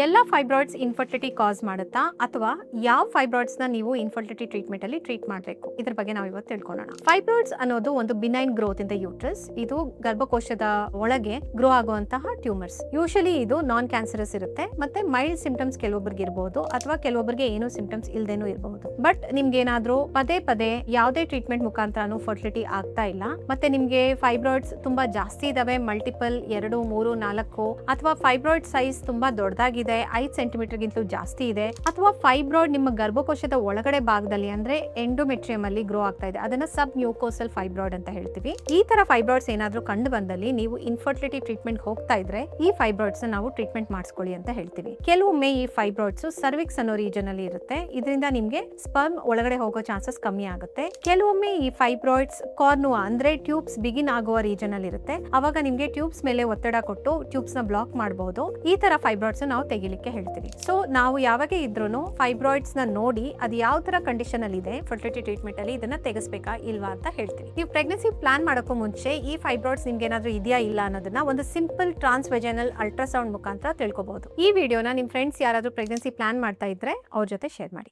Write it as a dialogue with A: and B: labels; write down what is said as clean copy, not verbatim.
A: ಎಲ್ಲ fibroids infertility ಕಾಸ್ ಮಾಡುತ್ತಾ ಅಥವಾ ಯಾವ ಫೈಬ್ರಾಯ್ಡ್ಸ್ ನ ನೀವು ಇನ್ಫರ್ಟಿಲಿಟಿ ಟ್ರೀಟ್ಮೆಂಟ್ ಅಲ್ಲಿ ಟ್ರೀಟ್ ಮಾಡಬೇಕು ಇದ್ರ ಬಗ್ಗೆ ನಾವು ಇವತ್ತು ತಿಳ್ಕೊಳ್ಳೋಣ. ಫೈಬ್ರಾಯ್ಡ್ಸ್ ಅನ್ನೋದು ಒಂದು benign growth in the uterus. ಇದು ಗರ್ಭಕೋಶದ ಒಳಗೆ ಗ್ರೋ ಆಗುವಂತಹ ಟ್ಯೂಮರ್ಸ್. ಯೂಶಲಿ ಇದು ನಾನ್ ಕ್ಯಾನ್ಸರಸ್ ಇರುತ್ತೆ ಮತ್ತೆ ಮೈಲ್ಡ್ ಸಿಂಪ್ಟಮ್ಸ್ ಕೆಲವೊಬ್ಬರಿಗೆ ಇರಬಹುದು ಅಥವಾ ಕೆಲವೊಬ್ಬರಿಗೆ ಏನು ಸಿಂಪ್ಟಮ್ಸ್ ಇಲ್ದೇನೂ ಇರಬಹುದು. ಬಟ್ ನಿಮ್ಗೆ ಏನಾದ್ರೂ ಪದೇ ಪದೇ ಯಾವುದೇ ಟ್ರೀಟ್ಮೆಂಟ್ ಮುಖಾಂತರನೂ ಫರ್ಟಿಲಿಟಿ ಆಗ್ತಾ ಇಲ್ಲ ಮತ್ತೆ ನಿಮ್ಗೆ ಫೈಬ್ರಾಯ್ಡ್ಸ್ ತುಂಬಾ ಜಾಸ್ತಿ ಇದಾವೆ, ಮಲ್ಟಿಪಲ್ 2, 3, 4 ಅಥವಾ ಫೈಬ್ರಾಯ್ಡ್ ಸೈಜ್ ತುಂಬಾ ದೊಡ್ಡದಾಗಿದೆ, 5 ಸೆಂಟಿಮೀಟರ್ ಗಿಂತಲೂ ಜಾಸ್ತಿ ಇದೆ, ಅಥವಾ ಫೈಬ್ರಾಯ್ಡ್ ನಿಮ್ಮ ಗರ್ಭಕೋಶದ ಒಳಗಡೆ ಭಾಗದಲ್ಲಿ ಅಂದ್ರೆ ಎಂಡೋಮೆಟ್ರಿಯಂ ಅಲ್ಲಿ ಗ್ರೋ ಆಗ್ತಾ ಇದೆ, ಅದನ್ನ ಸಬ್ ಮ್ಯೂಕೋಸಲ್ ಫೈಬ್ರಾಯ್ಡ್ ಅಂತ ಹೇಳ್ತೀವಿ. ಈ ತರ ಫೈಬ್ರಾಯ್ಡ್ಸ್ ಏನಾದ್ರೂ ಕಂಡು ಬಂದಲ್ಲಿ ನೀವು ಇನ್ಫರ್ಟಿಲಿಟಿ ಟ್ರೀಟ್ಮೆಂಟ್ ಹೋಗ್ತಾ ಇದ್ರೆ ಈ ಫೈಬ್ರಾಯ್ಡ್ಸ್ ನಾವು ಟ್ರೀಟ್ಮೆಂಟ್ ಮಾಡಿಸ್ಕೊಳ್ಳಿ ಅಂತ ಹೇಳ್ತೀವಿ. ಕೆಲವೊಮ್ಮೆ ಈ ಫೈಬ್ರಾಯ್ಡ್ಸ್ ಸರ್ವಿಕ್ಸ್ ಅನ್ನೋ ರೀಜನ್ ಅಲ್ಲಿ ಇರುತ್ತೆ, ಇದರಿಂದ ನಿಮ್ಗೆ ಸ್ಪರ್ಮ್ ಒಳಗಡೆ ಹೋಗೋ ಚಾನ್ಸಸ್ ಕಮ್ಮಿ ಆಗುತ್ತೆ. ಕೆಲವೊಮ್ಮೆ ಈ ಫೈಬ್ರಾಯ್ಡ್ಸ್ ಕಾರ್ನುವಾ ಅಂದ್ರೆ ಟ್ಯೂಬ್ಸ್ ಬಿಗಿನ್ ಆಗುವ ರೀಜನ್ ಅಲ್ಲಿ ಇರುತ್ತೆ, ಅವಾಗ ನಿಮ್ಗೆ ಟ್ಯೂಬ್ಸ್ ಮೇಲೆ ಒತ್ತಡ ಕೊಟ್ಟು ಟ್ಯೂಬ್ಸ್ ನ ಬ್ಲಾಕ್ ಮಾಡಬಹುದು. ಈ ತರ ಫೈಬ್ರಾಯ್ಡ್ಸ್ ನಾವು ತೆಗಿಲಿಕ್ಕೆ ಹೇಳ್ತೀವಿ. ಸೊ ನಾವು ಯಾವಾಗ ಇದ್ರೂ ಫೈಬ್ರಾಯ್ಡ್ಸ್ ನ ನೋಡಿ ಅದು ಯಾವ ತರ ಕಂಡೀಷನ್ ಅಲ್ಲಿ ಇದೆ ಫರ್ಟಿಲಿಟಿ ಟ್ರೀಟ್ಮೆಂಟ್ ಅಲ್ಲಿ ಇದನ್ನ ತೆಗೆಸಬೇಕಾ ಇಲ್ವಾ ಅಂತ ಹೇಳ್ತೀವಿ. ನೀವು ಪ್ರೆಗ್ನೆನ್ಸಿ ಪ್ಲಾನ್ ಮಾಡೋಕ್ಕೂ ಮುಂಚೆ ಈ ಫೈಬ್ರಾಯ್ಡ್ಸ್ ನಿಮ್ಗೆ ಏನಾದ್ರೂ ಇದೆಯಾ ಇಲ್ಲ ಅನ್ನೋದನ್ನ ಒಂದು ಸಿಂಪಲ್ ಟ್ರಾನ್ಸ್ವೆಜೈನಲ್ ಅಲ್ಟ್ರಾಸೌಂಡ್ ಮುಖಾಂತರ ತಿಳ್ಕೊಬಹುದು. ಈ ವಿಡಿಯೋನ ನಿಮ್ ಫ್ರೆಂಡ್ಸ್ ಯಾರಾದ್ರೂ ಪ್ರೆಗ್ನೆನ್ಸಿ ಪ್ಲಾನ್ ಮಾಡ್ತಾ ಇದ್ರೆ ಅವ್ರ ಜೊತೆ ಶೇರ್ ಮಾಡಿ.